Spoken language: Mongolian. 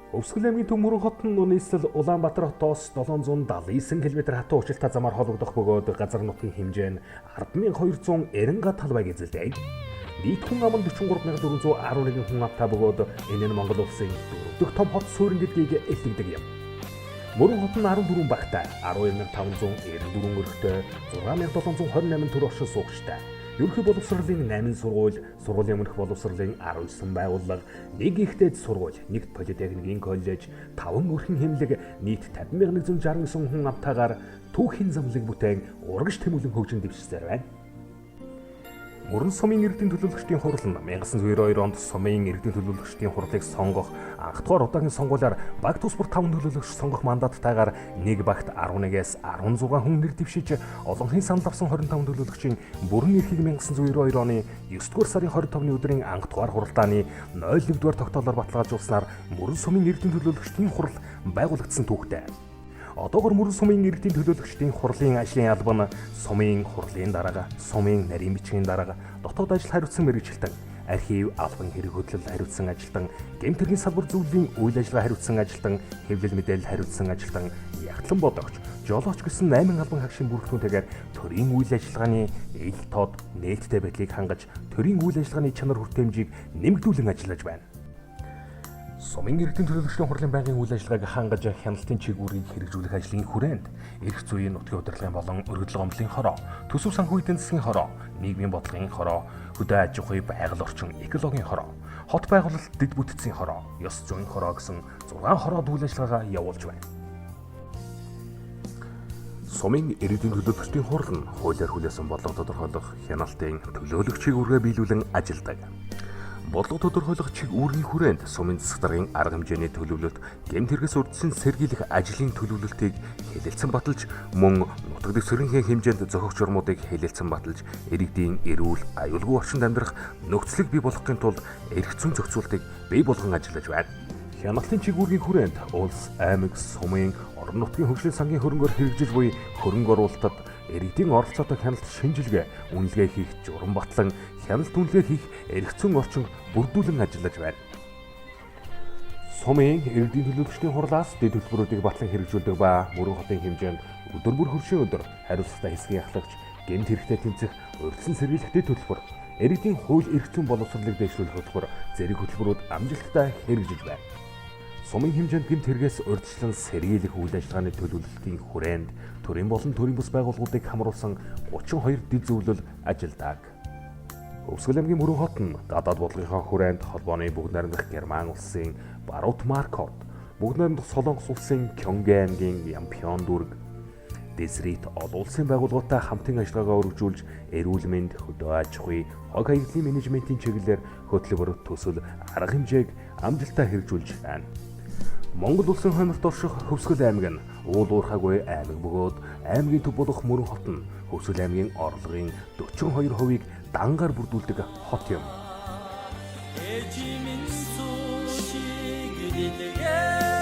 Өвсгөл аймгийн Төмөрөн хотын нийслэл Улаанбаатар хотоос 779 км хатуу училтай замаар холбогдох бөгөөд газар нутгийн хэмжээ нь 10,290 га талбайг эзэлдэг. Нийт хүн ам нь 43,411 хүн амтай бөгөөд энэ нь Монгол улсын дөрөвдөг том хот суурин гэдгийг илтгэдэг юм. Мөрөн хот нь 14 багтай, 12,594 өргөтэй, 6,728 төр оршин суугчтай. Ерөнхий боловсролын 8 сургууль, сургуулийн өмнөх боловсролын 19 байгууллага, 1 ихтэй сургууль, 1 политехникийн коллеж, 5 өрхийн хэмлэг, нийт 50,169 хүн амтайгаар түүхийн замлаг бүтээн урагш тэмүүлэн хөгжин дэвшсээр байна. Мөрөн сумын иргэдийн төлөөлөгчдийн хурал нь 1992 онд сумын иргэдийн төлөөлөгчдийн хурлыг сонгох анх дугаар удаагийн сонгуулиар баг тус бүр 5 төлөөлөгч сонгох мандаттайгаар нэг багт 11-ээс 16 хүн нэр дэвшиж олонхын санал авсан 25 төлөөлөгчийн бүрэн эрхийг 1992 оны 9 дугаар сарын 25-ны өдрийн анх дугаар хуралдааны 01 дугаар тогтоолоор баталгаажуулснаар Мөрөн сумын иргэдийн төлөөлөгчдийн хурал байгуулагдсан түүхтэй. Одоогор Мөрөн сумын иргэдийн төлөөлөгчдийн хурлын ажлын алба нь сумын хурлын дарга, сумын нарийн бичгийн дарга, дотоод ажил хариуцсан мэргэжилтэн, архив, албан хэрэг хөдлөл хариуцсан ажилтан, гэмт хэргийн салбар зөвлөлийн үйл ажиллагаа хариуцсан ажилтан, хэвлэл мэдээлэл хариуцсан ажилтан, ягтлан бодогч, жолооч гэсэн 8 албан хагшийн бүрэлдэхүүнтэйгээр төрийн үйл ажиллагааны ил тод нээлттэй байдлыг хангаж, төрийн үйл ажиллагааны чанар хүртээмжийг нэмэгдүүлэн ажиллаж байна. Сумын иргэдийн төлөөлөгчдийн хурлын байнгын үйл ажиллагааг хангаж хяналтын чигүүрийг хэрэгжүүлэх ажлын хүрээнд эрх зүйн нутгийн удирдлагын болон өргөдөл гомдлын хороо, төсөв санхүү эдийн засгийн хороо, нийгмийн бодлогын хороо, хөдөө аж ахуй байгаль орчин экологийн хороо, хот байгуулалт дэд бүтцийн хороо, ёс зүйн хороо гэсэн 6 хороод үйл ажиллагаагаа явуулж байна. Сумын иргэдийн төлөөлөгчдийн хурал нь хуулиар хүлээсэн бодлого тодорхойлох хяналтын төлөөлөгчийг үргээ биелүүлэн ажилладаг. Бодлого тодорхойлох чиг үүргийн хүрээнд сумын засаг даргын арга хэмжээний төлөвлөлт, гэмт хэрэгс урьдчилан сэргийлэх ажлын төлөвлөлтийг хэлэлцэн баталж, мөн нутаг дэвсгэрийн хэмжээнд зохиогч журмуудыг хэлэлцэн баталж, иргэдийн эрүүл, аюулгүй орчинд амьдрах нөхцөлийг бий болгохын тулд эрх зүйн зохицуултыг бий болгон ажиллаж байна. Хяналтын чиг үүргийн хүрээнд улс, аймаг, сумын орон нутгийн хөгжлийн сангийн хөрөнгөөр хэрэгжил буй хөрөнгө оруулалтад иргэдийн оролцоотой хяналт шинжилгээ, үнэлгээ хийх журам батлан хяналт үнэлгээ хийх эрх зүйн орчин бүрдүүлэн ажиллаж байна. Сумын иргэдийн төлөөлөгчдийн хурлаас дэд хөтөлбөрүүдийг батлан хэрэгжүүлдэг ба Мөрөн хотын хэмжээнд өдөр бүр хөршийн өдөр хариуцлагатай хэсгийн ахлагч, гэмт хэрэгтэй тэмцэх, урьдчилан сэргийлэх дэд хөтөлбөр, иргэдийн хууль эрх зүйн боловсролыг дэвшүүлэх хөтөлбөр, зэрэг хөтөлбөрүүд амжилттай хэрэгжиж байна. Сумын хэмжээнд гэмт хэрэгээс урьдчилан сэргийлэх үйл ажиллагааны төлөвлөлтийн хүрээнд төрийн болон төрийн бус байгууллагуудыг хамруулсан 32 дэд зөвлөл ажилладаг. Өвсгөл аймгийн Мөрөн хот нь гадаад бодлогынхаа хүрээнд холбооны бүгд найрамдах Герман улсын Барут Маркот, бүгд найрамдах Солонгос улсын Кёнгэ аймгийн Ямпион дүүрэг, Дезрит олон улсын байгууллагатай хамтын ажиллагаагаа өргөжүүлж, эрүүл мэнд, хөдөө аж ахуй, хог хаягдлын менежментийн чиглэлээр хөтөлбөр, төсөл, арга хэмжээг амжилттай хэрэгжүүлж байна. Монгол улсын хойморт орших Хөвсгөл аймаг нь уул уурхайгүй аймаг бөгөөд аймгийн төв болох Мөрөн хот нь Хөвсгөл аймгийн орлогын 42%-ийг дангаар бүрдүүлдэг хот юм. Эжимин сушиг дилгээ